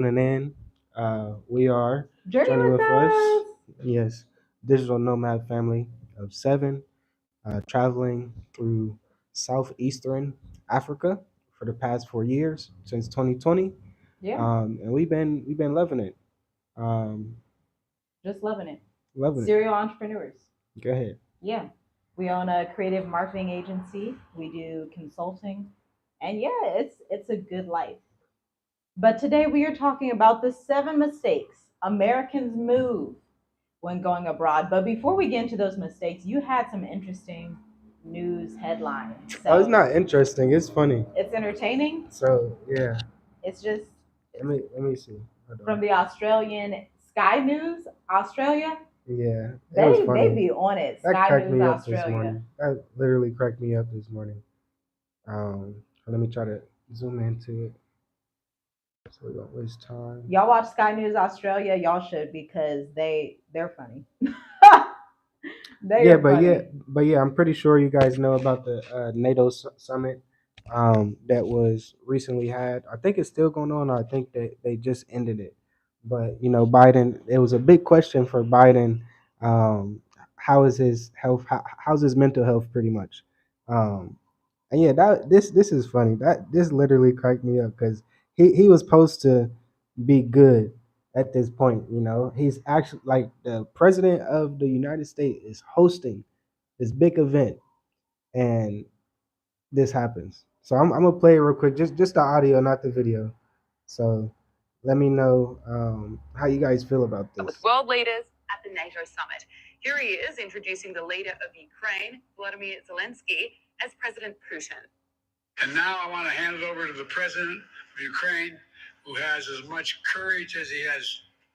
tuning in. We are Journey joining with with us, us. yes, digital nomad family of seven, traveling through southeastern Africa for the past 4 years since 2020, Yeah, and we've been loving it. Um, just loving it. Loving it. Serial entrepreneurs. Go ahead. Yeah, we own a creative marketing agency. We do consulting, and yeah, it's a good life. But today we are talking about the 7 mistakes Americans move when going abroad. But before we get into those mistakes, you had some interesting news headlines. Oh, it's So not interesting. It's funny. it's entertaining. So yeah, It's just let me see. Hold from on. the Australian Sky News, Australia. Yeah, it was They funny. be on it. That Sky cracked News me up this Australia. morning. That literally cracked me up this morning. Let me try to zoom into it so we don't waste time. Y'all watch Sky News Australia. Y'all should because they're funny. They Yeah, are but yeah, funny. but yeah, I'm pretty sure you guys know about the NATO summit that was recently had. I think it's still going on. I think that they just ended it. But you know, Biden. It was a big question for Biden. How is his health? How's his mental health? Pretty much. Um, And yeah, this is funny. This literally cracked me up because he was supposed to be good at this point. You know, he's actually like the president of the United States is hosting this big event, and this happens. So I'm gonna play it real quick, just the audio, not the video. So let me know how you guys feel about this. With world leaders at the NATO Summit. Here he is introducing the leader of Ukraine, Volodymyr Zelensky, as President Putin. And now I want to hand it over to the president of Ukraine, who has as much courage as he has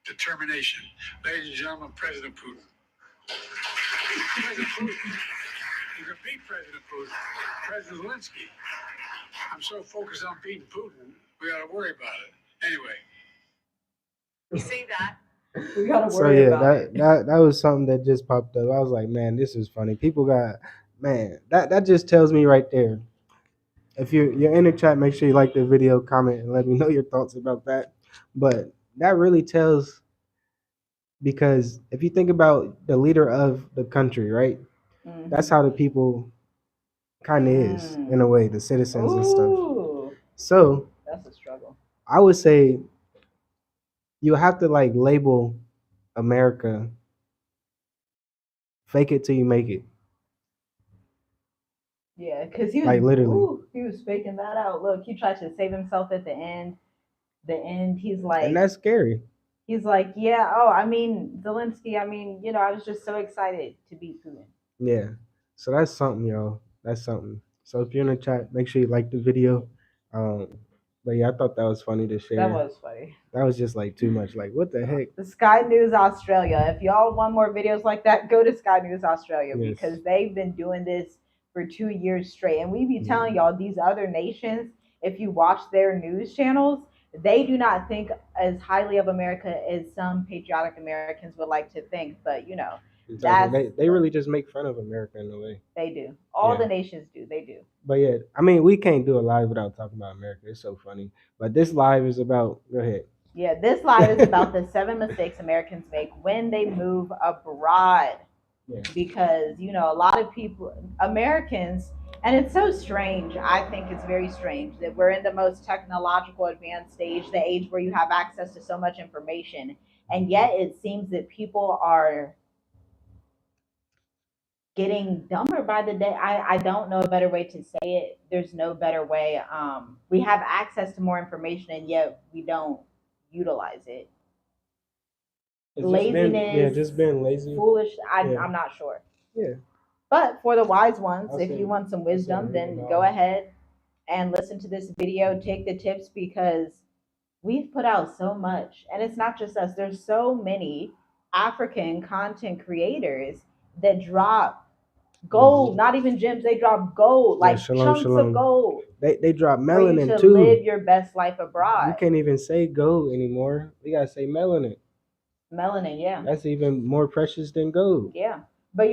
determination. Ladies and gentlemen, President Putin. President Putin. You can beat President Putin. President Zelensky. I'm so focused on beating Putin, we got to worry about it. Anyway. You see that? We gotta So worry yeah, about it. that was something that just popped up. I was like, man, this is funny. People got man, that just tells me right there. If you're in the chat, make sure you like the video, comment, and let me know your thoughts about that. But that really tells because if you think about the leader of the country, right? That's how the people kind of is in a way, the citizens and stuff. Ooh, So that's a struggle. I would say you have to like label America, fake it till you make it, Yeah, because he was like literally. he was faking that out. Look, he tried to save himself at the end. The end, And that's scary. he's like, yeah. Oh, I mean, Zelensky. I mean, I was just so excited to beat Putin. Yeah. So that's something, y'all. That's something. So if you're in the chat, make sure you like the video. Um, but yeah, I thought that was funny to share. That was funny. That was just like too much. Like, what the heck? The Sky News Australia. If y'all want more videos like that, go to Sky News Australia Yes. because they've been doing this for 2 years straight. And we be Mhm. telling y'all these other nations, if you watch their news channels, they do not think as highly of America as some patriotic Americans would like to think. But Exactly. that's They really just make fun of America in a way. they do. All Yeah. the nations do. They do. But yeah, I mean, we can't do a live without talking about America. It's so funny. But this live is about. Go ahead. Yeah, this live is about the 7 mistakes Americans make when they move abroad. Yeah. Because, a lot of people, Americans, and it's so strange. I think it's very strange that we're in the most technological advanced stage, the age where you have access to so much information. And yet it seems that people are getting dumber by the day. I don't know a better way to say it. There's no better way. We have access to more information and yet we don't utilize it. Laziness, just being lazy. foolish. Yeah. I'm not sure. Yeah. But for the wise ones, I'll if say- you want some I'll say wisdom, read then it go all. ahead and listen to this video. Take the tips because we've put out so much. And it's not just us, there's so many African content creators that drop gold, not even gems, they drop gold, Yeah, like shalom, chunks of gold They drop for you melanin to too. live your best life You abroad. can't even say gold anymore. We gotta say melanin. Melanin, yeah. That's even more precious than gold. Yeah. But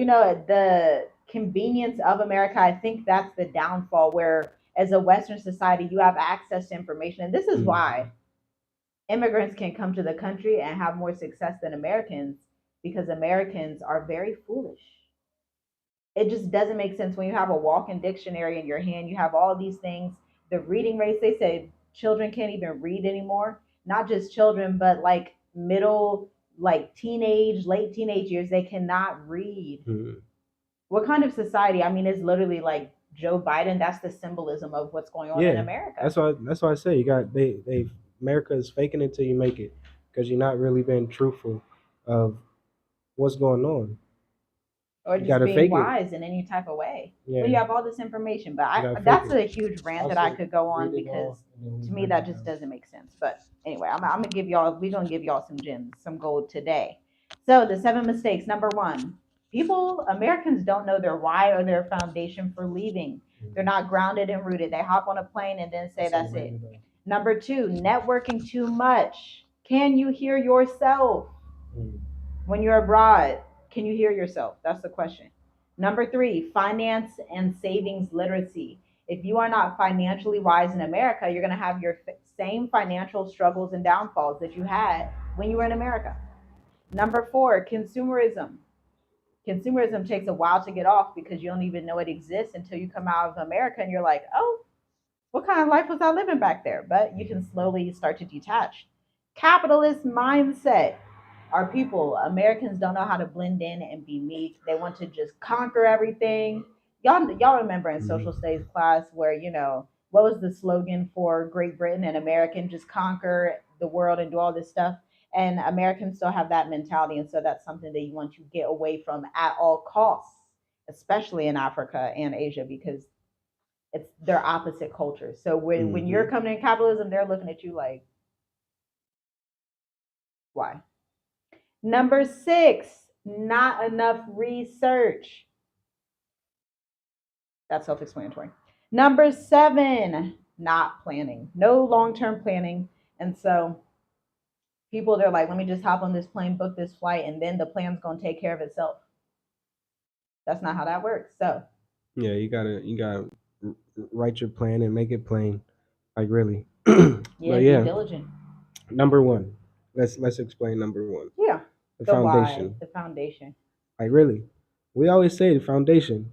the convenience of America, I think that's the downfall where as a Western society you have access to information. And this is why immigrants can come to the country and have more success than Americans because Americans are very foolish. It just doesn't make sense when you have a walking dictionary in your hand. You have all these things. The reading rates, they say children can't even read anymore. Not just children, but like middle, like teenage, late teenage years, they cannot read. Mhm. What kind of society? I mean, it's literally like Joe Biden. That's the symbolism of what's going on in Yeah, America. that's why I say you got they America is faking it till you make it because you're not really being truthful of what's going on. Or You just gotta being fake it. wise in any type of way. When you Yeah, have all this information, but you gotta fake that's it. a huge rant that I Also, could go on read it because all, and then we to me break that it just down. doesn't make sense. But anyway, I'm gonna give y'all, we're gonna give y'all some gems, some gold today. So the 7 mistakes. Number one, Americans don't know their why or their foundation for leaving. They're not grounded and rooted. They hop on a plane and then say that's it. Number two, networking too much. Can you hear yourself Mm. when you're abroad? Can you hear yourself? That's the question. Number three, finance and savings literacy. If you are not financially wise in America, you're going to have your same financial struggles and downfalls that you had when you were in America. Number four, consumerism. Consumerism takes a while to get off because you don't even know it exists until you come out of America and you're like, oh, what kind of life was I living back there? But you can slowly start to detach. Capitalist mindset. Our people, Americans don't know how to blend in and be meek. They want to just conquer everything. Y'all remember in social studies class where, what was the slogan for Great Britain and American, just conquer the world and do all this stuff. And Americans still have that mentality. And so that's something that you want to get away from at all costs, especially in Africa and Asia, because it's their opposite cultures. So when you're coming in capitalism, they're looking at you like, why? Number six, not enough research. That's self-explanatory. Number seven, not planning. No long-term planning. And so people, they're like, let me just hop on this plane, book this flight, and then the plan's going to take care of itself. That's not how that works. So Yeah, you gotta write your plan and make it plain. Like really. yeah, But be yeah, diligent. number one. Let's explain number one. Yeah, The the why, foundation. the foundation. Like really. We always say the foundation.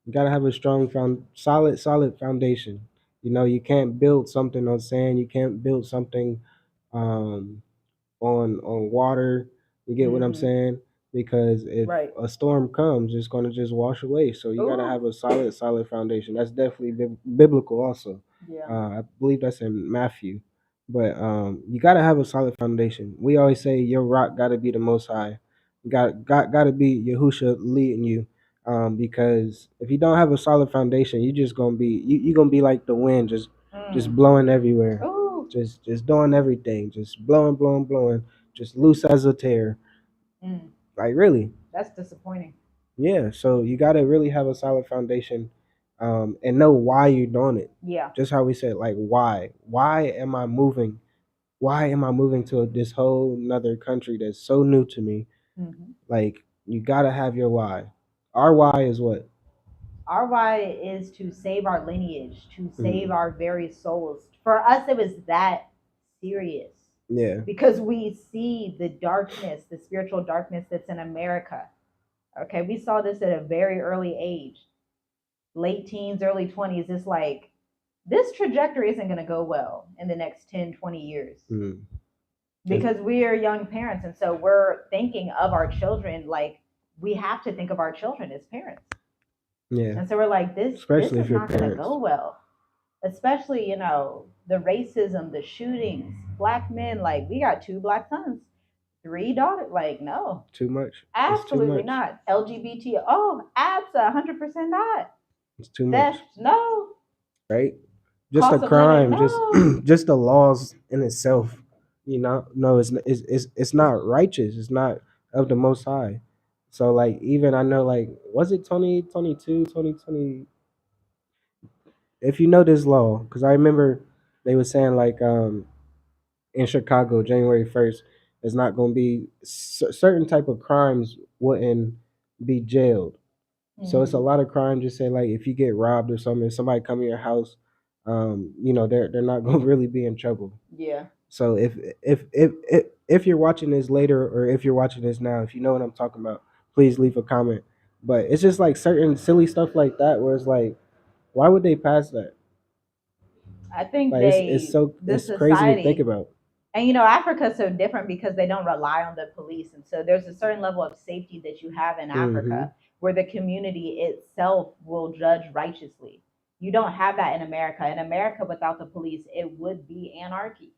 You gotta have a strong solid foundation. You can't build something on sand. You can't build something um, on water. You get what I'm Mm-hmm. saying? Because if Right. a storm comes, it's gonna just wash away. So you gotta Ooh. have a solid foundation. That's definitely biblical also. Yeah. I believe that's in Matthew. But you gotta have a solid foundation. We always say your rock gotta be the Most High. Gotta be Yahusha leading you. Because if you don't have a solid foundation, you just gonna be you gonna be like the wind, just blowing everywhere, Ooh. just doing everything, just blowing, just loose as a tear. Mm. Like really, That's disappointing. yeah. So you gotta really have a solid foundation, and know why you're doing it. Yeah. Just how we said, like why? Why am I moving? Why am I moving to this whole another country that's so new to me? Mm-hmm. Like you gotta have your why. Our why is what? Our why is to save our lineage, to save Mm, our very souls. For us, it was that serious yeah. because we see the darkness, the spiritual darkness that's in America. Okay, we saw this at a very early age, late teens, early 20s. It's like this trajectory isn't going to go well in the next 10, 20 years Mm. because we are young parents. And so we're thinking of our children like we have to think of our children as parents. Yeah. And so we're like, this Especially is if you're not going to parents. go well. Especially, the racism, the shootings, black men. Like, we got 2 black sons, 3 daughters. Like, no, Too much. It's too absolutely much. not. LGBT, oh, absolutely 100% not. It's too much. Theft, no. Right? Just the Cost of living, crime, just no. just the laws in itself. No, it's not righteous. It's not of the Most High. So like even I know like was it 2022, 2020? If you know this law, because I remember they were saying like in Chicago, January 1st, there's not going to be certain type of crimes wouldn't be jailed. So it's a Mhm. lot of crime. Just say like if you get robbed or something, if somebody come in your house, they're not going to really be in trouble. Yeah. So if you're watching this later, or if you're watching this now, if you know what I'm talking about, please leave a comment. But it's just like certain silly stuff like that where it's like, why would they pass that? I think Like the it's crazy to think society, about. and Africa's so different because they don't rely on the police, and so there's a certain level of safety that you have in Hmm. Africa where the community itself will judge righteously. You don't have that in America. In America, without the police, it would be anarchy.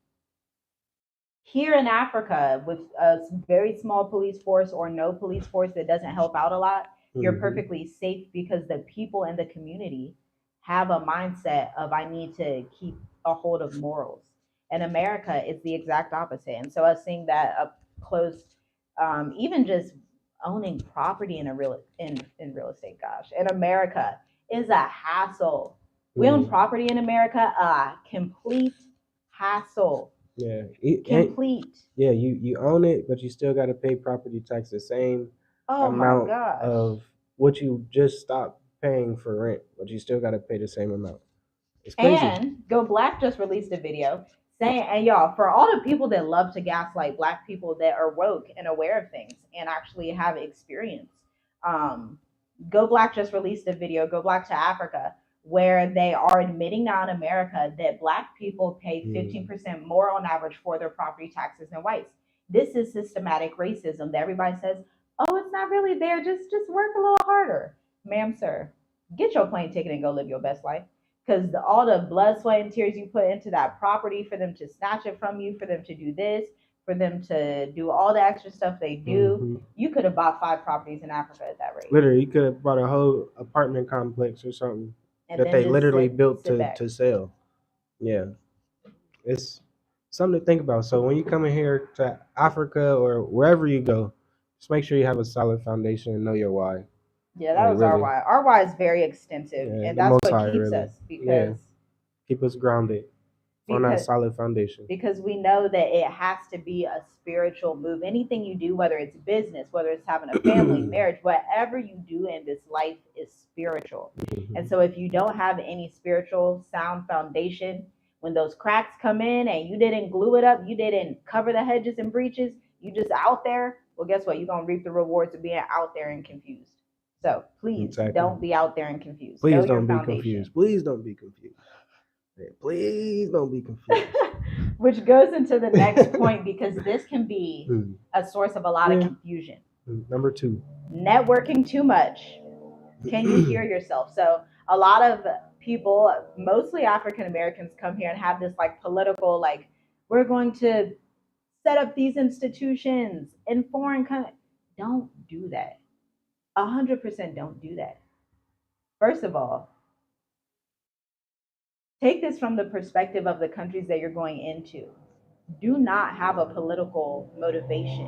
Here in Africa, with a very small police force or no police force that doesn't help out a lot, you're Hmm. perfectly safe because the people in the community have a mindset of I need to keep a hold of morals. In America, it's the exact opposite. And so us seeing that up close, even just owning property in real estate, gosh, in America is a hassle. We own Hmm. property in America, a complete hassle. Yeah. Complete. Yeah, you own it, but you still got to pay property tax the same Oh my amount gosh. of what you just stopped paying for rent, but you still got to pay the same amount. It's crazy. And Go Black just released a video saying, and y'all, for all the people that love to gaslight Black people that are woke and aware of things and actually have experience, um, Go Black just released a video, Go Black to Africa, where they are admitting now in America that Black people pay Mm. 15% more on average for their property taxes than whites. This is systematic racism that everybody says, oh, it's not really there. Just work a little harder. Ma'am, sir, get your plane ticket and go live your best life because all the blood, sweat, and tears you put into that property for them to snatch it from you, for them to do this, for them to do all the extra stuff they do, Hmm. you could have bought 5 properties in Africa at that rate, Literally, you could have bought a whole apartment complex or something and that then they just literally built sit to back. sell. Yeah, it's something to think about. So when you come in here to Africa or wherever you go, just make sure you have a solid foundation and know your why. Yeah, that Like was our really, why. Our why is very extensive, yeah, and the that's Most what High keeps really, us yeah, because keep us grounded on that because solid foundation. because we know that it has to be a spiritual move. Anything you do, whether it's business, whether it's having a family, marriage, whatever you do in this life is spiritual. And so if you don't have any spiritual sound foundation, when those cracks come in and you didn't glue it up, you didn't cover the hedges and breaches, you just out there, well, guess what? You're going to reap the rewards of being out there and confused. So please Exactly. don't be out there and confused. Know Please your don't be foundation. confused. Please don't be confused. Yeah, please don't be confused. Which goes into the next point because this can be Mm. a source of a lot of Yeah. confusion. Number two. Networking too much. Can you hear yourself? So, a lot of people, mostly African Americans, come here and have this like political, like, we're going to set up these institutions in foreign countries. Don't do that. 100% don't do that. First of all, take this from the perspective of the countries that you're going into. Do not have a political motivation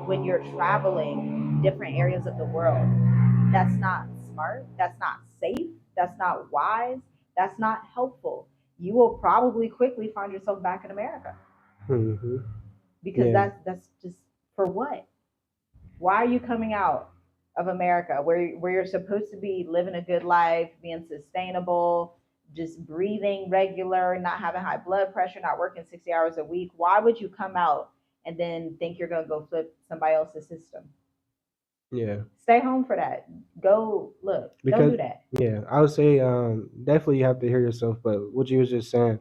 when you're traveling different areas of the world. That's not smart. That's not safe. That's not wise. That's not helpful. You will probably quickly find yourself back in America Mm-hmm. because Yeah. that's just for what? Why are you coming out of America where you're supposed to be living a good life, being sustainable, just breathing regular, not having high blood pressure, not working 60 hours a week? Why would you come out and then think you're going to go flip somebody else's system? Yeah. Stay home for that. Go look. Don't Because do that. yeah, I would say definitely you have to hear yourself, but what you was just saying,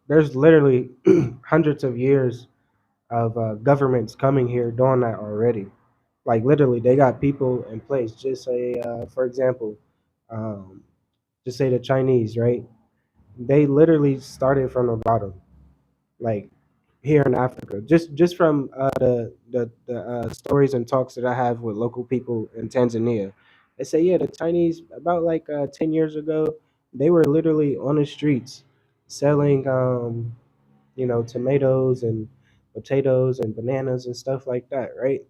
there's literally hundreds of years of governments coming here doing that already. Like literally, they got people in place. Just say, for example, um, just say the Chinese, right? They literally started from the bottom, like here in Africa. Just from the stories and talks that I have with local people in Tanzania, they say yeah, the Chinese about like 10 years ago, they were literally on the streets selling tomatoes and potatoes and bananas and stuff like that, right?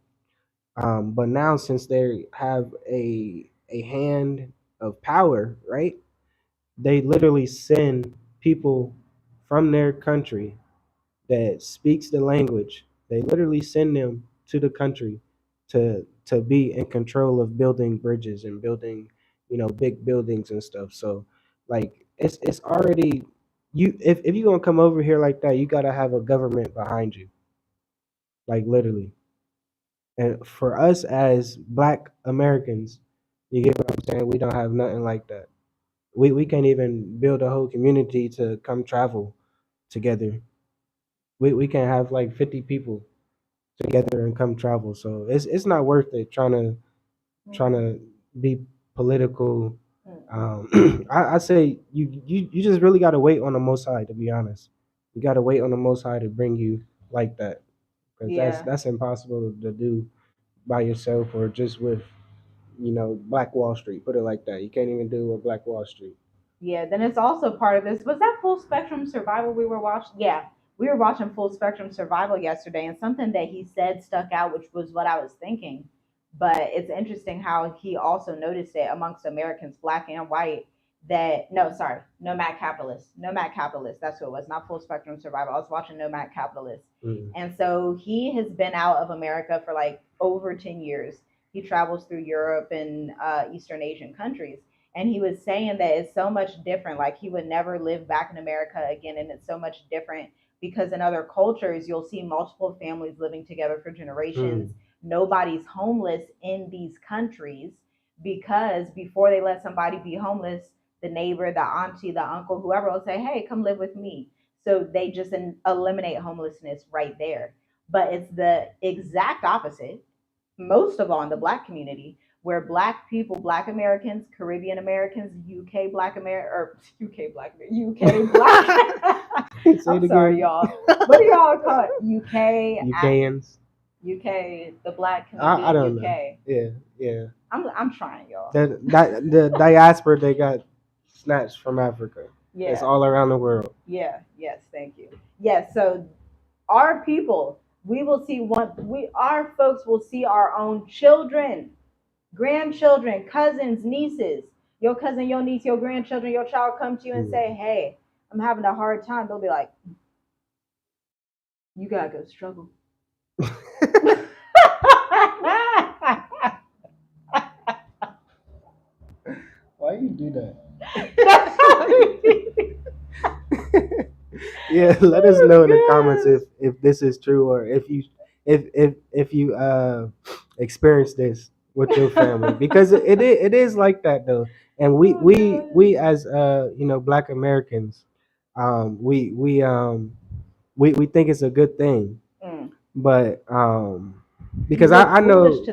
But now since they have a hand of power, right? They literally send people from their country that speaks the language. They literally send them to the country to be in control of building bridges and building, big buildings and stuff. So like it's already if you gonna come over here like that, you gotta have a government behind you, like literally. And for us as Black Americans, you get what I'm saying? We don't have nothing like that. We can't even build a whole community to come travel together. We can't have like 50 people together and come travel. So it's not worth it trying to be political. I say you just really got to wait on the Most High. To be honest, you got to wait on the Most High to bring you like that, because Yeah. that's impossible to do by yourself or just with Black Wall Street. Put it like that. You can't even do with Black Wall Street. Yeah, then it's also part of this. Was that Full Spectrum Survival we were watching? Yeah, we were watching Full Spectrum Survival yesterday, and something that he said stuck out, which was what I was thinking. But it's interesting how he also noticed it amongst Americans, black and white, that no, sorry, Nomad Capitalist. Nomad Capitalist, that's who it was, not Full Spectrum Survival. I was watching Nomad Capitalist. Mm. And so he has been out of America for like over 10 years. He travels through Europe and Eastern Asian countries, and he was saying that it's so much different, like he would never live back in America again, and it's so much different because in other cultures you'll see multiple families living together for generations. Mm. Nobody's homeless in these countries because before they let somebody be homeless, the neighbor, the auntie, the uncle, whoever will say, hey, come live with me. So they just eliminate homelessness right there. But it's the exact opposite, most of all in the black community, where black people, black Americans, Caribbean Americans, UK black American, or UK black, UK black. Say I'm it sorry, again. y'all. What do y'all call it? UK, UKans. UK, the black community I in don't know. UK. Yeah. I'm trying, y'all. The diaspora they got snatched from Africa. It's Yeah, all around the world. yeah, yes, thank you. Yes, so our people, we will see our folks will see our own children, grandchildren, cousins, nieces, your cousin, your niece, your grandchildren, your child come to you and say, hey, I'm having a hard time. They'll be like, you gotta go struggle. Why you do that? That's Yeah, let us know in the comments if this is true, or if you experience this with your family, because it is like that though. And we as Black Americans, we think it's a good thing. But because I know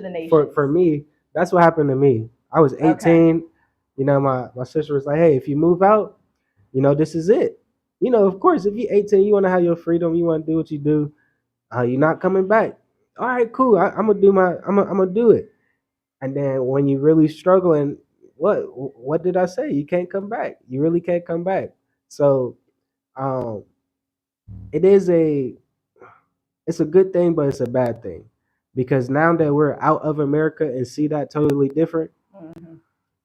for me, that's what happened to me. I was 18. Okay. My sister was like, hey, if you move out, this is it. Of course, if you're 18, you want to have your freedom, you want to do what you do. You're not coming back. All right, cool. I'm gonna do I'm gonna do it. And then when you really struggling, what did I say? You can't come back. You really can't come back. So um, it is it's a good thing, but it's a bad thing, because now that we're out of America and see that totally different,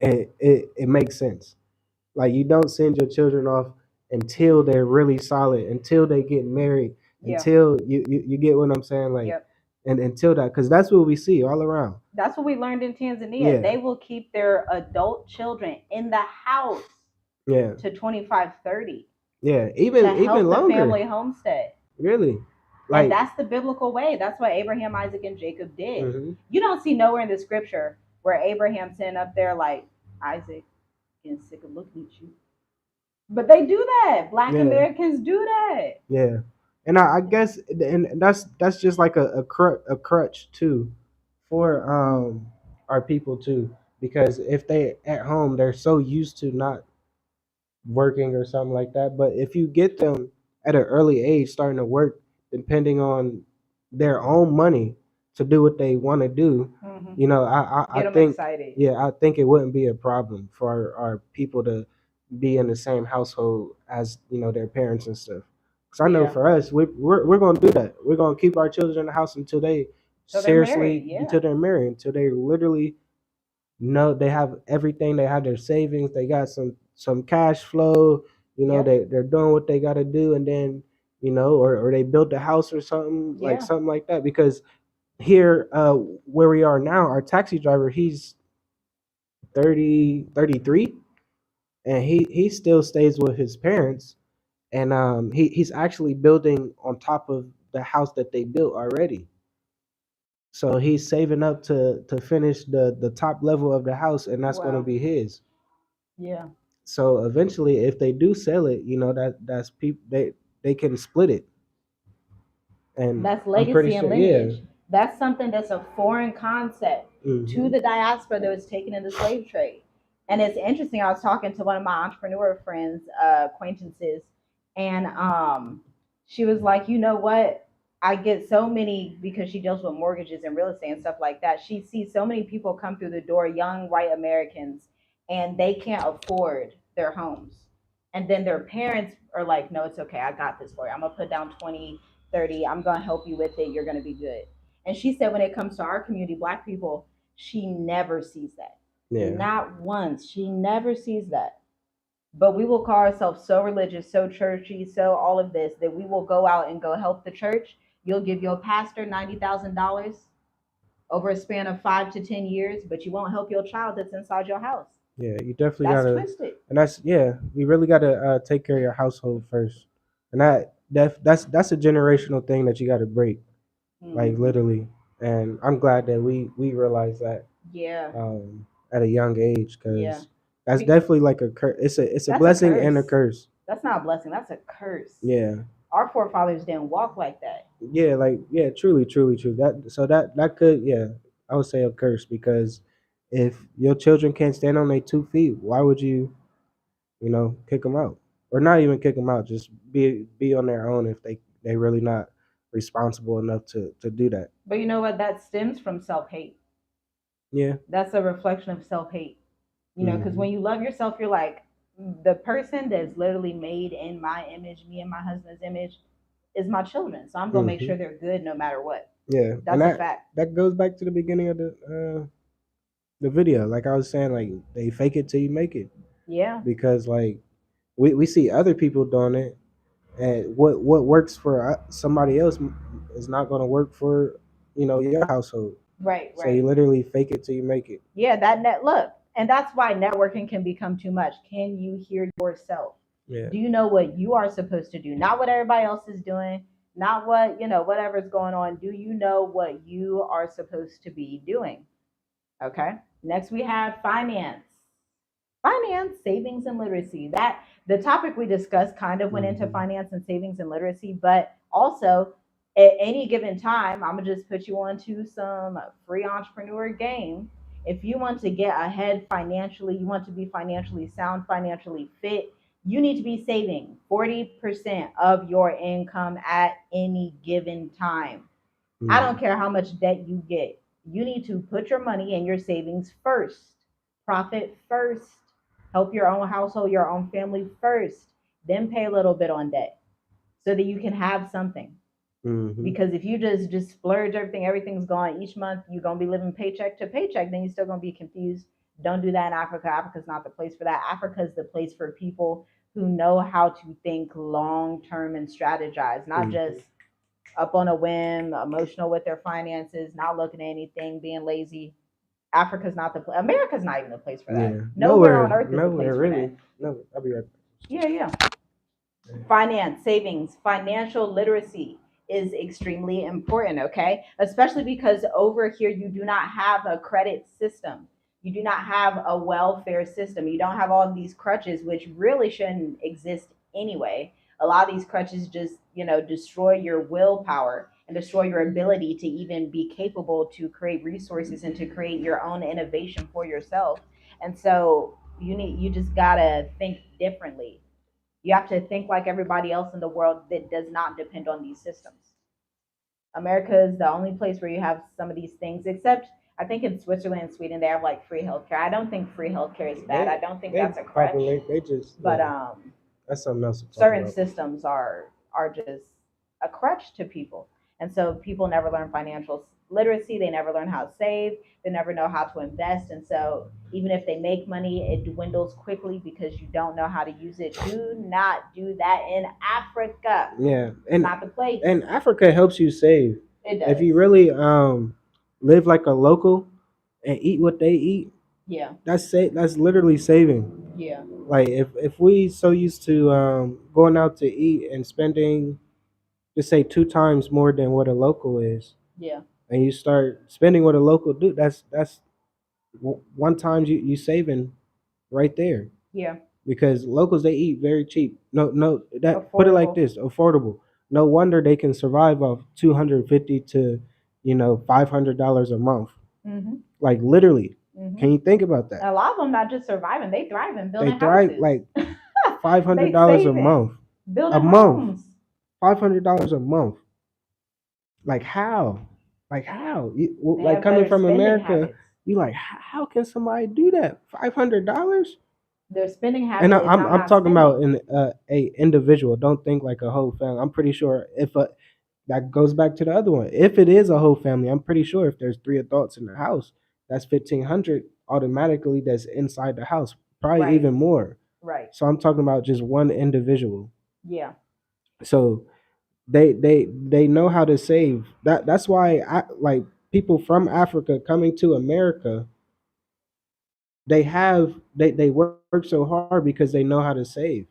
it makes sense. Like, you don't send your children off until they're really solid, until they get married, Yeah. until you get what I'm saying, like, Yep. and until that, because that's what we see all around. That's what we learned in Tanzania. Yeah. They will keep their adult children in the house Yeah, to 25, 30 yeah, to even help the longer. family homestead. Really, And that's the biblical way. That's what Abraham, Isaac, and Jacob did. Mhm. You don't see nowhere in the scripture where Abraham's sitting up there like, Isaac, getting sick of looking at you. But they do that. Black Yeah. Americans do that. Yeah, and I guess, and that's just like a crutch too for our people too, because if they at home, they're so used to not working or something like that. But if you get them at an early age starting to work, depending on their own money to do what they want to do, I Get them think, excited. yeah, I think it wouldn't be a problem for our people to be in the same household as their parents and stuff. Because I know Yeah. for us, we're gonna do that. We're gonna keep our children in the house until they Till they're seriously married, yeah. until they're married, until they literally know they have everything. They have their savings. They got some cash flow. Yep. They're doing what they got to do, and then or they built a house or something, like Yeah. something like that. Because here, where we are now, our taxi driver, he's 33, and he still stays with his parents, and he's actually building on top of the house that they built already. So he's saving up to finish the top level of the house, and that's going to Wow. be his. Yeah. So eventually, if they do sell it, that's people they can split it, and That's I'm pretty legacy and sure, yeah. lineage. That's something that's a foreign concept to Hmm. the diaspora that was taken in the slave trade. And it's interesting. I was talking to one of my entrepreneur friends, acquaintances, and she was like, you know what? I get so many because she deals with mortgages and real estate and stuff like that. She sees so many people come through the door, young white Americans, and they can't afford their homes. And then their parents are like, no, it's okay. I got this for you. I'm going to put down 20, 30. I'm going to help you with it. You're going to be good. And she said, when it comes to our community, Black people, she never sees that. Yeah, Not once. She never sees that. But we will call ourselves so religious, so churchy, so all of this that we will go out and go help the church. You'll give your pastor $90,000 over a span of 5 to 10 years, but you won't help your child that's inside your house. yeah. You definitely That's gotta, twisted. and that's yeah. You really gotta take care of your household first, and that's a generational thing that you gotta break, like Mhm. literally. And I'm glad that we realize that Yeah, at a young age, yeah. because that's Be- definitely like a curse. It's a That's a blessing and a curse. curse. That's not a blessing. That's a curse. Yeah, Our forefathers didn't walk like that. yeah, like yeah, truly, truly, true. That could, yeah, I would say a curse, because if your children can't stand on their 2 feet, why would you kick them out, or not even kick them out, just be on their own if they really not responsible enough to do that. But you know what? That stems from self hate. Yeah. That's a reflection of self hate. Because Hmm. when you love yourself, you're like, the person that's literally made in my image, me and my husband's image, is my children. So I'm going to make Hmm. sure they're good no matter what. Yeah, and That's a fact. that goes back to the beginning of the video. Like I was saying, like they fake it till you make it, Yeah. because like we see other people doing it, and what works for somebody else is not going to work for your household. Right, So you right. literally fake it till you make it. Yeah, that net look. And that's why networking can become too much. Can you hear yourself? Yeah. Do you know what you are supposed to do? Not what everybody else is doing, not what, whatever's going on. Do you know what you are supposed to be doing? Okay. Next, we have finance, savings, and literacy. That the topic we discussed kind of went into Hmm. finance and savings and literacy, but also at any given time, I'm gonna just put you onto some free entrepreneur game. If you want to get ahead financially, you want to be financially sound, financially fit, you need to be saving 40% of your income at any given time. I don't Hmm. care how much debt you get. You need to put your money and your savings first. Profit first. Help your own household, your own family first. Then pay a little bit on debt so that you can have something. Hmm. Because if you just splurge everything, everything's gone each month, you're gonna be living paycheck to paycheck, then you're still gonna be confused. Don't do that in Africa. Africa's not the place for that. Africa is the place for people who know how to think long term and strategize, not Hmm. just up on a whim, emotional with their finances, not looking at anything, being lazy. Africa's not the place. America's not even the place for that. Yeah. Nowhere on Nowhere, earth is the nowhere place for that. really. No, I'll be right Yeah, yeah. back. Finance, savings, financial literacy is extremely important, okay? Especially because over here you do not have a credit system. You do not have a welfare system. You don't have all of these crutches, which really shouldn't exist anyway. A lot of these crutches just, destroy your willpower and destroy your ability to even be capable to create resources and to create your own innovation for yourself. And so you just gotta think differently. You have to think like everybody else in the world that does not depend on these systems. America is the only place where you have some of these things, except I think in Switzerland and Sweden they have like free healthcare. I don't think free healthcare is bad. I don't think They that's a crutch, populate. They just, but yeah. That's something else to talk certain about. systems are just a crutch to people. And so people never learn financial literacy, they never learn how to save, they never know how to invest. And so even if they make money, it dwindles quickly because you don't know how to use it. Do not do that in Africa. Yeah, It's not the place. and Africa helps you save. It If does. you really live like a local and eat what they eat, Yeah. That's literally saving. Yeah. Like if we so used to going out to eat and spending, just say 2 times more than what a local is, Yeah. and you start spending what a local do, that's one time you saving right there, Yeah. because locals they eat very cheap. No, that put it like Affordable. this: affordable. No wonder they can survive off 250 to $500 a month. Hmm. Like literally, Hmm. can you think about that? A lot of them not just surviving, they thriving, They building thrive houses. like five hundred They dollars a saving, month. A building month, homes. $500 a month. Like how? Like how? They Like have coming better from spending America, habits. you like how can somebody do that? $500? Their spending And habit is I'm I'm not talking about spending. an a individual. Don't think like a whole family. I'm pretty sure if that goes back to the other one. If it is a whole family, I'm pretty sure if there's 3 adults in the house, that's 1,500 automatically. That's inside the house, probably Right. even more. Right. So I'm talking about just one individual. Yeah. So they know how to save. That's why I like people from Africa coming to America. They work so hard because they know how to save.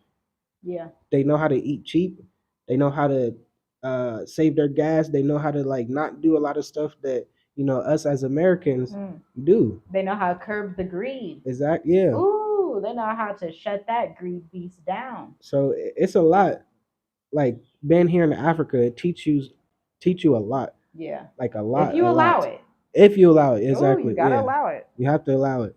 Yeah. They know how to eat cheap. They know how to save their gas. They know how to like not do a lot of stuff that us as Americans Mm. do. They know how to curb the greed. Exactly. Yeah. Ooh, they know how to shut that greed beast down. So it's a lot. Like being here in Africa, it teach you a lot. Yeah. Like a If lot, you a allow lot. it. If you allow it, Oh, you exactly. gotta Yeah, allow it. you have to allow it.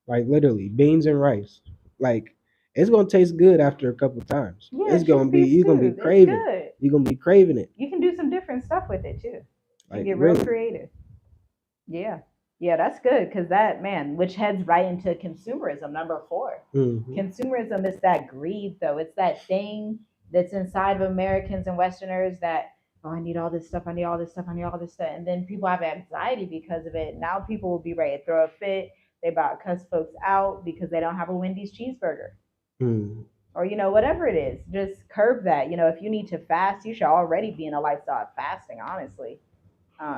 Like literally, beans and rice. Like it's gonna taste good after a couple times. Yeah, It's gonna chickpea be you're gonna be stew. It's craving. good. You're gonna be craving it. You can do some different stuff with it too. You can Like get real really. creative. Yeah. Yeah, that's good because that, man, which heads right into consumerism, number 4. Hmm. Consumerism is that greed, though. It's that thing that's inside of Americans and Westerners that, oh, I need all this stuff, I need all this stuff, I need all this stuff. And then people have anxiety because of it. Now people will be ready to throw a fit. They about to cuss folks out because they don't have a Wendy's cheeseburger. Hmm. Or, whatever it is, just curb that. If you need to fast, you should already be in a lifestyle of fasting, honestly.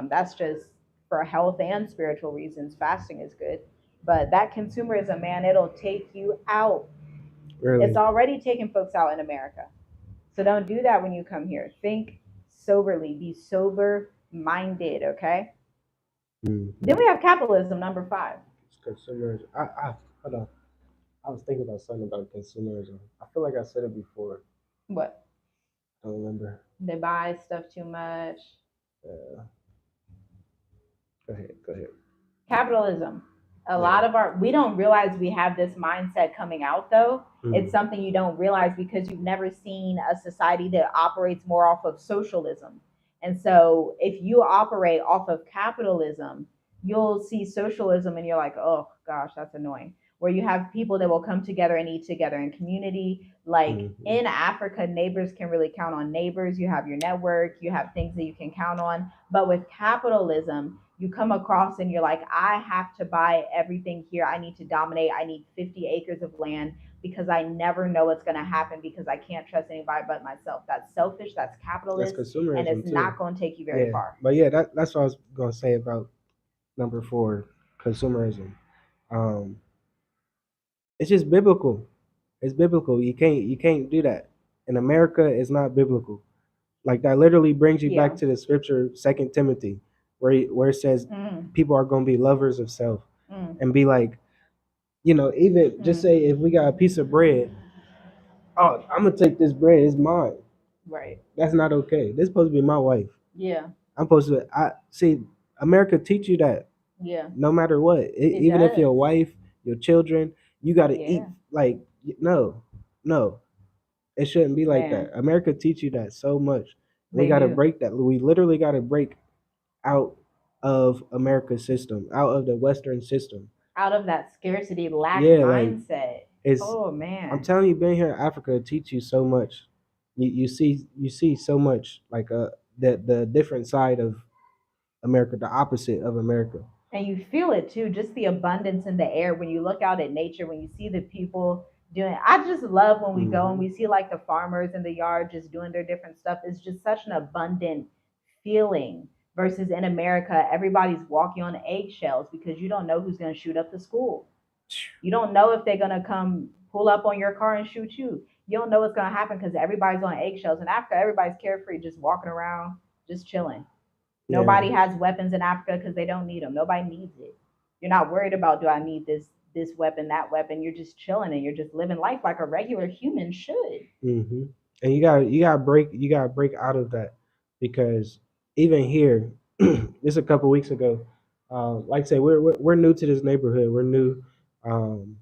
That's just for health and spiritual reasons. Fasting is good. But that consumerism, man, it'll take you out. It's Really. already taking folks out in America. So don't do that when you come here. Think soberly, be sober minded, okay? Hmm. Then we have capitalism, number 5. It's consumerism. Hold on. I was thinking about something about consumerism. I feel like I said it before. What? I don't remember. They buy stuff too much. Uh, Go ahead. Go ahead. Capitalism. A Yeah. lot of we don't realize we have this mindset coming out though. It's Hmm. something you don't realize because you've never seen a society that operates more off of socialism. And so if you operate off of capitalism, you'll see socialism and you're like, oh gosh, that's annoying. Where you have people that will come together and eat together in community. Like Hmm. in Africa, neighbors can really count on neighbors. You have your network, you have things that you can count on. But with capitalism, you come across and you're like, I have to buy everything here. I need to dominate. I need 50 acres of land because I never know what's going to happen because I can't trust anybody but myself. That's selfish. That's That's capitalist. And it's consumerism too. not going to take you very Yeah. far. But yeah, that's what I was gonna say about number 4, consumerism. Um, it's just biblical. It's biblical. You can't do that. In America, it's not biblical. Like that literally brings you back Yeah. to the scripture, Second Timothy, where it says Mm, people are gonna be lovers of self mm, and be like, even just mm. say if we got a piece of bread, oh, I'm gonna take this bread, it's mine. Right. That's not okay. This is supposed to be my wife. Yeah. I'm supposed to. I see. America teach you that Yeah. no matter what, It even if your does. wife, your children, you got to eat. Yeah. Like no, no, it shouldn't be like that. Man, America teach you that so much. We they got to do. break that. We literally got to break out of America's system, out of the Western system. Out of that scarcity lack Yeah, like mindset. it's. Oh, I'm man. telling you, being here in Africa teach you so much. You see so much like the different side of America, the opposite of America. And you feel it too, just the abundance in the air when you look out at nature, when you see the people doing. I just love when we go and Hmm. we see like the farmers in the yard just doing their different stuff. It's just such an abundant feeling versus in America everybody's walking on eggshells because you don't know who's going to shoot up the school. You don't know if they're gonna come pull up on your car and shoot you. You don't know what's gonna happen because everybody's on eggshells. In Africa, everybody's carefree, just walking around, just chilling. Yeah. Nobody has weapons in Africa because they don't need them. Nobody needs it. You're not worried about, do I need this weapon, that weapon. You're just chilling and you're just living life like a regular human should. hmm And you gotta break out of that, because even here, just a couple weeks ago, like I say, we're new to this neighborhood. We're new um,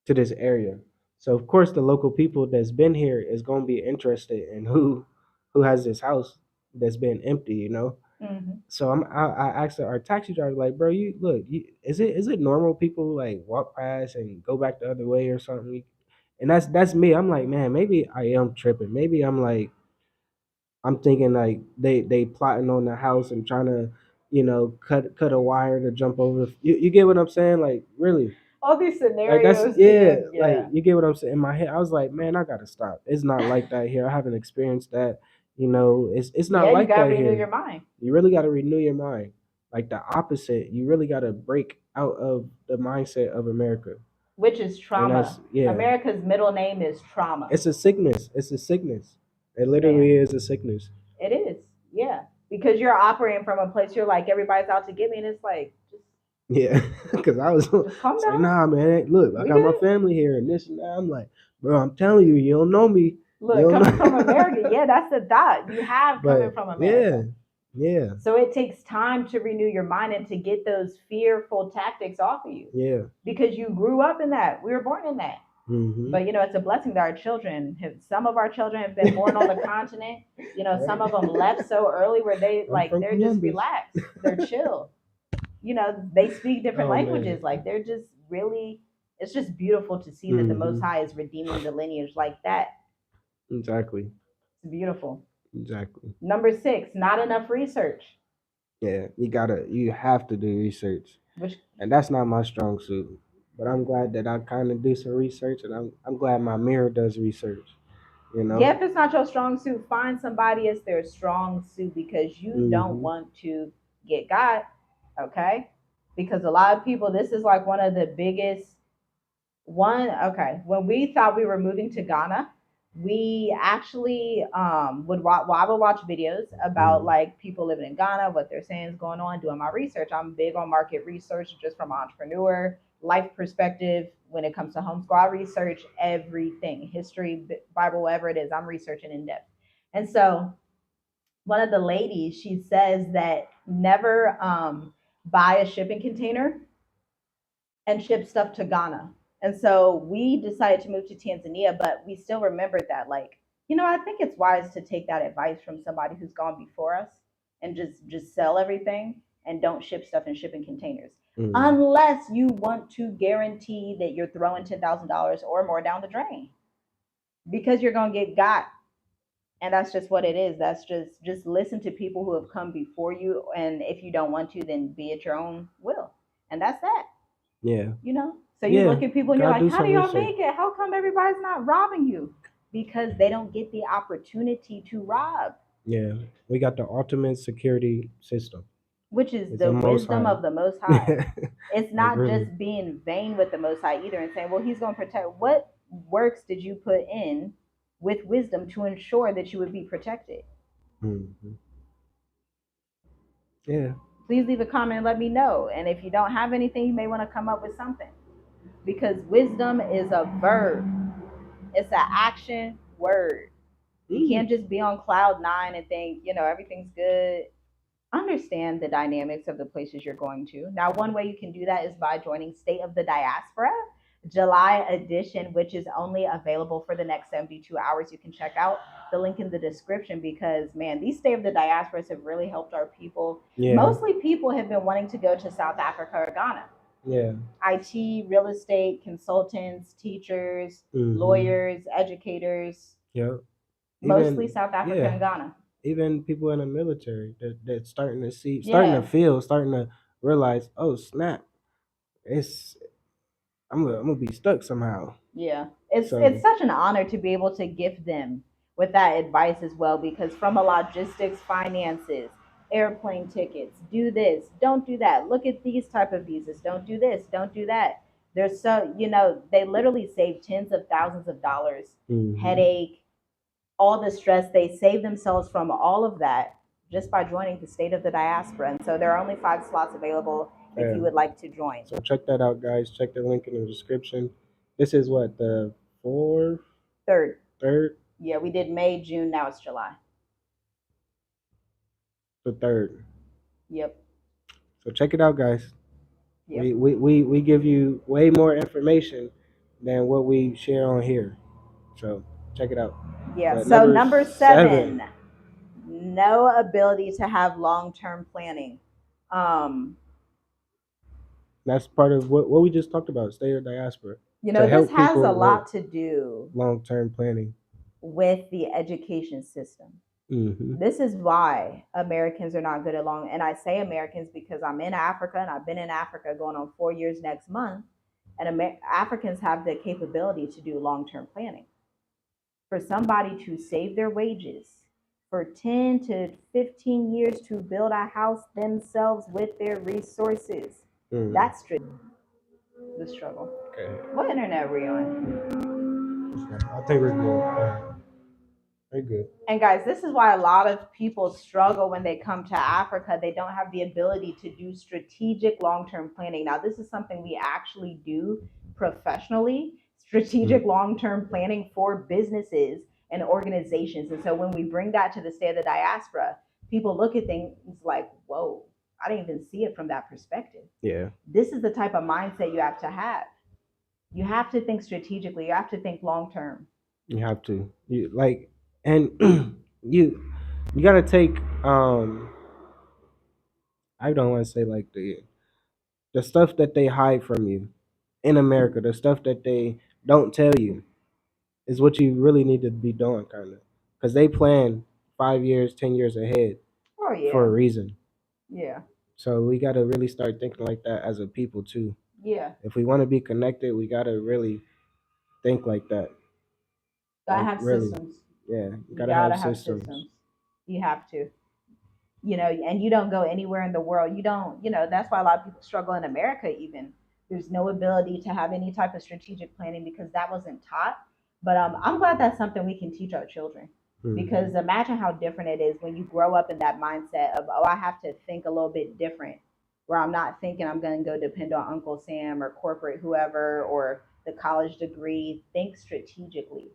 to this area, so of course the local people that's been here is gonna be interested in who has this house that's been empty. Mm-hmm. So I asked our taxi driver, like, bro, you look, is it normal people like walk past and go back the other way or something? And that's me. I'm like, man, maybe I am tripping. Maybe I'm thinking like they plotting on the house and trying to, cut a wire to jump over. You get what I'm saying? Like, really? All these Like, that's, scenarios yeah, being, like, yeah. you get what I'm saying? In my head, I was like, man, I gotta stop. It's not like that here. I haven't experienced that. It's not Yeah, you like gotta that renew here. your mind, You really got to renew your mind. Like the opposite, you really got to break out of the mindset of America. which is And trauma. that's, yeah, America's middle name is trauma. it's a sickness. It's a sickness. It literally Man, is a sickness. it is. Yeah. Because you're operating from a place you're like, everybody's out to get me. And it's like, Yeah, because I was just calm say, down. nah, man. Look, I We got my good. family here and this and that. I'm like, bro, I'm telling you, you don't know me. You Look, don't coming from know. America, yeah, that's the dot you have coming But from yeah, America. yeah, So it takes time to renew your mind and to get those fearful tactics off of you yeah. because you grew up in that. We were born in that. Mm-hmm. But it's a blessing that our children have. Some of our children have been born on the continent. Some of them left so early where I'm from they're just Columbus. relaxed. They're chill. They speak different Oh man. languages. Like they're just really. It's just beautiful to see that the Most Mm-hmm. High is redeeming the lineage like that. Exactly. It's beautiful. Exactly. Number 6, not enough research. Yeah, you have to do research, Which, and that's not my strong suit. But I'm glad that I kind of do some research, and I'm glad my mirror does research. You yeah, know. if it's not your strong suit, find somebody as their strong suit because you don't Mhm. want to get got. Okay, because a lot of people, this is like one of the biggest one. Okay, when we thought we were moving to Ghana, we actually I would watch videos about Mhm. like people living in Ghana, what they're saying is going on, doing my research. I'm big on market research, just from entrepreneur life perspective. When it comes to homeschool, I research everything, history, Bible, whatever it is. I'm researching in depth. And so one of the ladies, she says that never buy a shipping container and ship stuff to Ghana. And so we decided to move to Tanzania, but we still remembered that, like, I think it's wise to take that advice from somebody who's gone before us and just sell everything and don't ship stuff in shipping containers. Mhm. Unless you want to guarantee that you're throwing $10,000 or more down the drain because you're going to get got. And that's just what it is. That's just listen to people who have come before you. And if you don't want to, then be at your own will. And that's that. Yeah. So you Yeah. look at people and you're Gotta like, do how do some y'all research. make it? How come everybody's not robbing you? Because they don't get the opportunity to rob, Yeah. We got the ultimate security system. which is It's the the Most wisdom High. of the Most High. Like It's not really. just being vain with the Most High either and saying, well, he's going to protect. What works did you put in with wisdom to ensure that you would be protected? Mhm. Yeah. Please leave a comment and let me know. And if you don't have anything, you may want to come up with something because wisdom is a verb, it's an action word. You Mm. can't just be on cloud 9 and think, everything's good. Understand the dynamics of the places you're going to. Now, one way you can do that is by joining State of the Diaspora, July edition, which is only available for the next 72 hours. You can check out the link in the description because, man, these State of the Diasporas have really helped our people. Yeah. Mostly people have been wanting to go to South Africa or Ghana. Yeah. IT, real estate, consultants, teachers, Mhm. lawyers, educators, Yep. mostly Even South Africa yeah. and Ghana. Even people in the military that's starting to Yeah, feel, starting to realize, oh snap, it's I'm gonna be stuck somehow. yeah. It's So such an honor to be able to gift them with that advice as well, because from a logistics, finances, airplane tickets, do this, don't do that. Look at these type of visas. Don't do this, don't do that. They're so, they literally save tens of thousands of dollars, headache, all the stress. They save themselves from all of that just by joining the State of the Diaspora. And so there are only 5 slots available if Yeah. you would like to join. So check that out, guys. Check the link in the description. This is what, the Third. third, Yeah, we did May, June, now it's July. the third. Yep. So check it out, guys. Yep. We give you way more information than what we share on here. So check it out. Yeah. But So number 7, no ability to have long-term planning. That's part of what we just talked about, State of Diaspora. This has a lot to do long-term planning with the education system. Mm-hmm. This is why Americans are not good at long. And I say Americans because I'm in Africa, and I've been in Africa going on 4 years next month. And Africans have the capability to do long-term planning. For somebody to save their wages for 10 to 15 years to build a house themselves with their resources, that's the struggle. Okay. What internet are we on? Okay. I think we're good. Very good. And guys, this is why a lot of people struggle when they come to Africa. They don't have the ability to do strategic long-term planning. Now, this is something we actually do professionally, strategic long-term planning for businesses and organizations. And so when we bring that to the State of the Diaspora, people look at things like, whoa, I didn't even see it from that perspective. Yeah. This is the type of mindset you have to have. You have to think strategically. You have to think long-term. You have to. And you gotta take I don't want to say like the stuff that they hide from you in America, the stuff that they don't tell you is what you really need to be doing, kind of, because they plan 5 years, 10 years ahead for a reason. Yeah. So we gotta really start thinking like that as a people too. Yeah. If we want to be connected, we gotta really think like that. Gotta have systems. Yeah, you gotta have systems. You have to. And you don't go anywhere in the world. You don't, that's why a lot of people struggle in America even. There's no ability to have any type of strategic planning because that wasn't taught. But I'm glad that's something we can teach our children. Because imagine how different it is when you grow up in that mindset of, I have to think a little bit different, where I'm not thinking I'm going to go depend on Uncle Sam or corporate whoever or the college degree. Think strategically.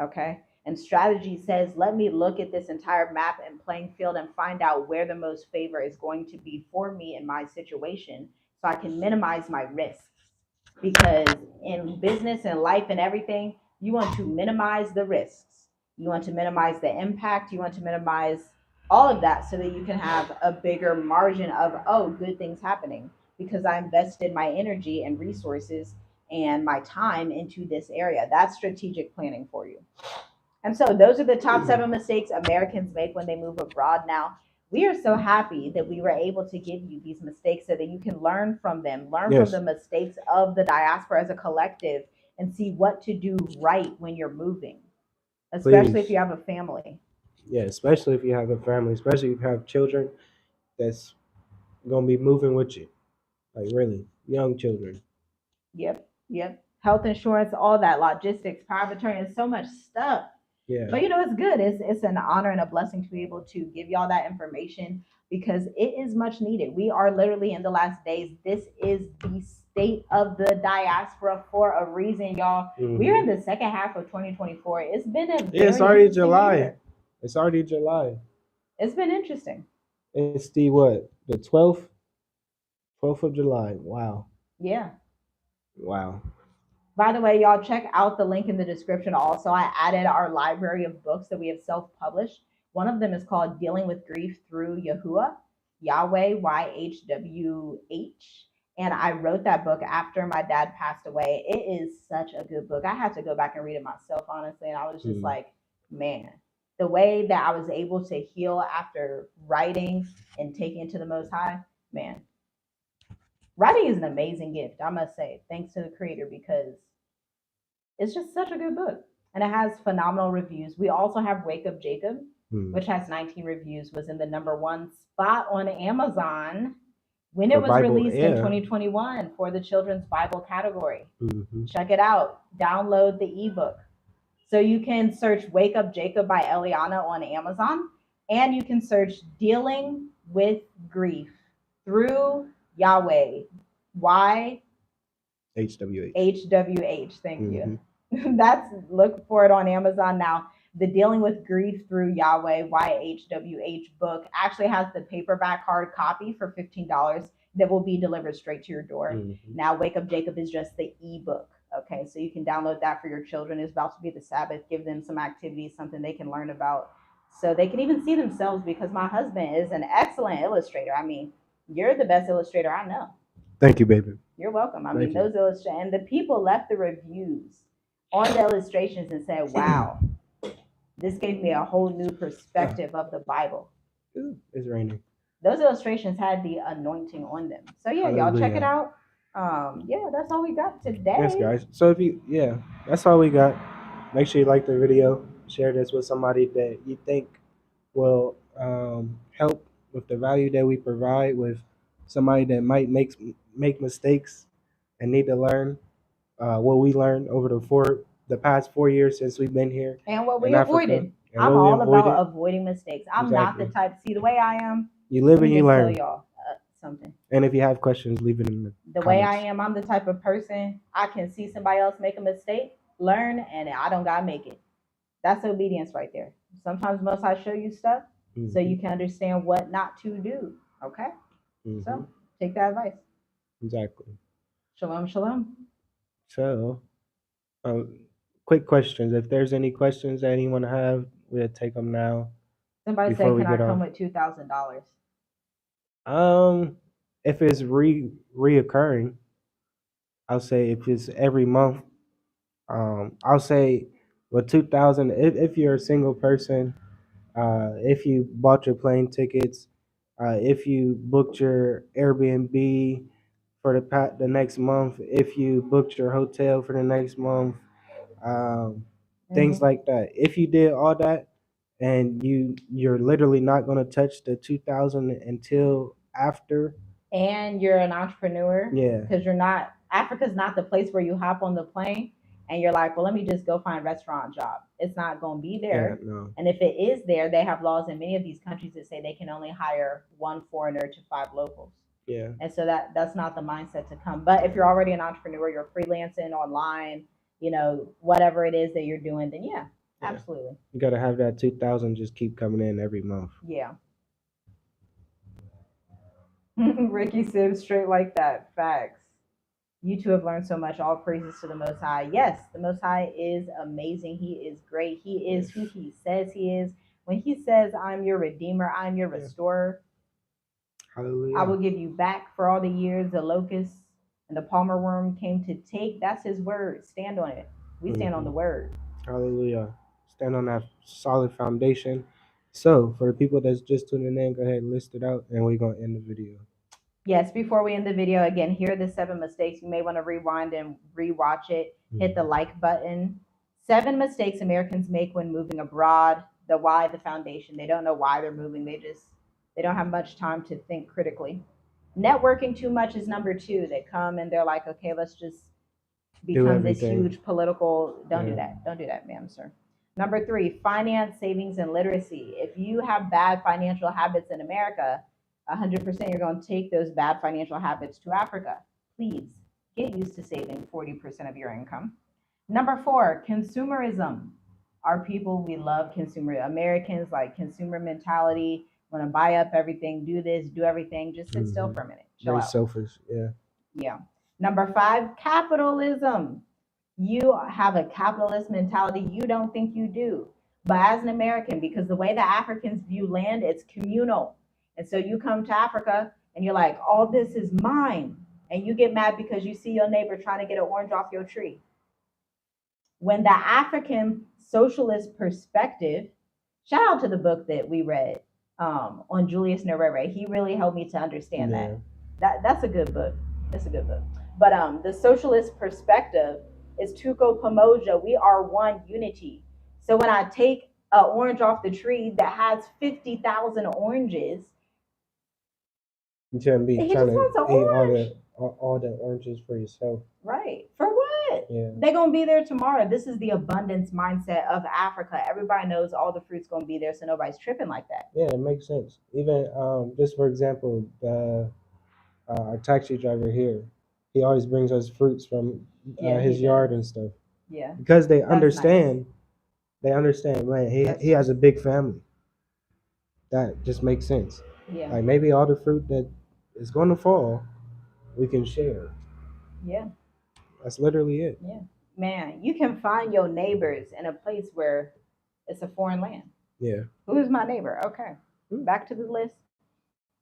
Okay. And strategy says, let me look at this entire map and playing field and find out where the most favor is going to be for me in my situation so I can minimize my risks. Because in business and life and everything, you want to minimize the risks. You want to minimize the impact. You want to minimize all of that so that you can have a bigger margin of, good things happening because I invested my energy and resources and my time into this area. That's strategic planning for you. And so those are the top 7 mistakes Americans make when they move abroad. Now, we are so happy that we were able to give you these mistakes so that you can learn from them, from the mistakes of the diaspora as a collective, and see what to do right when you're moving, especially if you have a family. Yeah, especially if you have a family, especially if you have children that's going to be moving with you, like really young children. Yep. Health insurance, all that, logistics, power of attorney, and so much stuff. Yeah. But it's good. It's an honor and a blessing to be able to give y'all that information because it is much needed. We are literally in the last days. This is the state of the diaspora for a reason, y'all. We're in the second half of 2024. It's been it's already July. Year. It's already July. It's been interesting. It's the what? The 12th? 12th of July. Wow. Yeah. Wow. By the way, y'all check out the link in the description. Also, I added our library of books that we have self-published. One of them is called Dealing with Grief Through Yahuwah, Yahweh, YHWH. And I wrote that book after my dad passed away. It is such a good book. I had to go back and read it myself, honestly. And I was just like, man, the way that I was able to heal after writing and taking it to the Most High, man. Writing is an amazing gift, I must say, thanks to the creator, because it's just such a good book. And it has phenomenal reviews. We also have Wake Up Jacob, which has 19 reviews, was in the #1 spot on Amazon. when For it was Bible, released in yeah. 2021 for the children's Bible category. Mm-hmm. Check it out. Download the ebook. So you can search Wake Up Jacob by Eliana on Amazon, and you can search Dealing with Grief through Yahweh. Y HWH. HWH. Thank you. That's, look for it on Amazon now. The Dealing with Grief through Yahweh YHWH book actually has the paperback hard copy for $15 that will be delivered straight to your door. Now, Wake Up Jacob is just the ebook. Okay, so you can download that for your children. It's about to be the Sabbath. Give them some activities, something they can learn about, so they can even see themselves. Because my husband is an excellent illustrator. I mean, you're the best illustrator I know. Thank you, baby. You're welcome. I Thank mean, you. those illustrations, and the people left the reviews on the illustrations and said, "Wow, this gave me a whole new perspective of the Bible." Ooh, it's raining. Those illustrations had the anointing on them. So yeah, y'all check it Hallelujah. out. Yeah, that's all we got today. Yes, guys. So if you, yeah, that's all we got. Make sure you like the video. Share this with somebody that you think will help with the value that we provide, with somebody that might make mistakes and need to learn what we learned over the past 4 years since we've been here And what we in Africa, avoided. and I'm what we all about avoided. avoiding mistakes. I'm not the Exactly. type. See, the way I am, You live let and me you just tell learn. y'all something. And if you have questions, leave it in the The way I comments. am, I'm the type of person, I can see somebody else make a mistake, learn, and I don't gotta make it. That's obedience right there. Sometimes Most High show you stuff so you can understand what not to do. Okay? So take that advice. Exactly. Shalom, shalom. So, quick questions. If there's any questions that anyone have, we'll take them now. Somebody Before said, we "Can I get come off. with $2,000?" If it's reoccurring, I'll say if it's every month, I'll say with 2,000. If you're a single person, if you bought your plane tickets, if you booked your Airbnb for the next month, if you booked your hotel for the next month, things like that. If you did all that, and you're literally not going to touch the 2,000 until after. And you're an entrepreneur, Yeah. because you're not, Africa's not the place where you hop on the plane and you're like, well, let me just go find a restaurant job. It's not going to be there. Yeah, no. And if it is there, they have laws in many of these countries that say they can only hire 1 foreigner to 5 locals. Yeah. And so that's not the mindset to come. But if you're already an entrepreneur, you're freelancing online, whatever it is that you're doing, then yeah. Absolutely. You got to have that 2,000 just keep coming in every month. Yeah. Ricky said straight like that. Facts. You two have learned so much. All praises to the Most High. Yes, the Most High is amazing. He is great. He is who he says he is. When he says, "I'm your redeemer, I'm your restorer," Hallelujah. I will give you back for all the years the locust and the palmer worm came to take. That's his word. Stand on it. We stand on the word. Hallelujah. Stand on that solid foundation. So, for the people that's just tuning in, go ahead and list it out, and we're going to end the video. Yes, before we end the video, again, here are the 7 mistakes. You may want to rewind and rewatch it. Hit the like button. 7 mistakes Americans make when moving abroad. The why, the foundation. They don't know why they're moving. They don't have much time to think critically. Networking too much is number 2. They come and they're like, okay, let's just become this huge political. Don't do that. Don't do that, ma'am, sir. Number 3, finance, savings, and literacy. If you have bad financial habits in America, 100% you're going to take those bad financial habits to Africa. Please get used to saving 40% of your income. Number 4, consumerism. Our people, we love consumer. Americans like consumer mentality, want to buy up everything, do this, do everything. Just sit still for a minute. Chill Very out. selfish. Yeah. Yeah. Number 5, capitalism. You have a capitalist mentality. You don't think you do. But as an American, because the way the Africans view land, it's communal. And so you come to Africa and you're like, all this is mine. And you get mad because you see your neighbor trying to get an orange off your tree. When the African socialist perspective, shout out to the book that we read on Julius Nyerere. He really helped me to understand that's a good book. That's a good book. But the socialist perspective is Tuko Pamoja. We are one unity. So when I take an orange off the tree that has 50,000 oranges, You shouldn't be He trying just to wants an eat orange. all the oranges for yourself. Right. For what? Yeah. They're gonna be there tomorrow. This is the abundance mindset of Africa. Everybody knows all the fruit's gonna be there, so nobody's tripping like that. Yeah, it makes sense. Even just for example, the our taxi driver here, he always brings us fruits from Yeah, his he yard does. and stuff Yeah. because they That's understand. nice. They understand, man. That's He has nice. a big family. That just makes sense. Yeah. Like maybe all the fruit that is going to fall, we can share. Yeah. That's literally it. Yeah. Man, you can find your neighbors in a place where it's a foreign land. Yeah. Who is my neighbor? Okay. Hmm. Back to the list.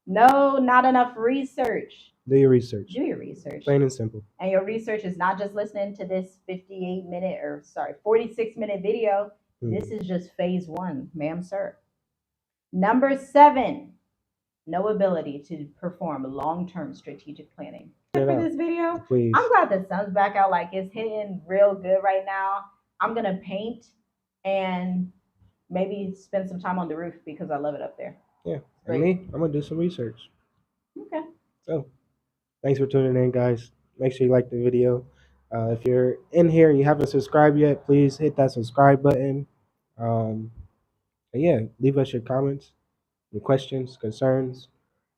No, not enough research. Do your research. Do your research. Plain and simple. And your research is not just listening to this 46-minute video. This is just phase 1, ma'am, sir. Number 7, no ability to perform long-term strategic planning. For this video, Please. I'm glad the sun's back out. Like, it's hitting real good right now. I'm gonna paint and maybe spend some time on the roof because I love it up there. Yeah. Great. And me, I'm gonna do some research. Okay. So, thanks for tuning in, guys. Make sure you like the video. If you're in here and you haven't subscribed yet, please hit that subscribe button. And yeah, leave us your comments, your questions, concerns.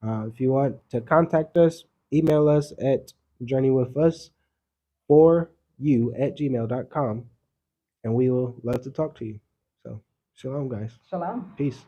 If you want to contact us, email us at journeywithus4u@gmail.com, and we will love to talk to you. So, shalom, guys. Shalom. Peace.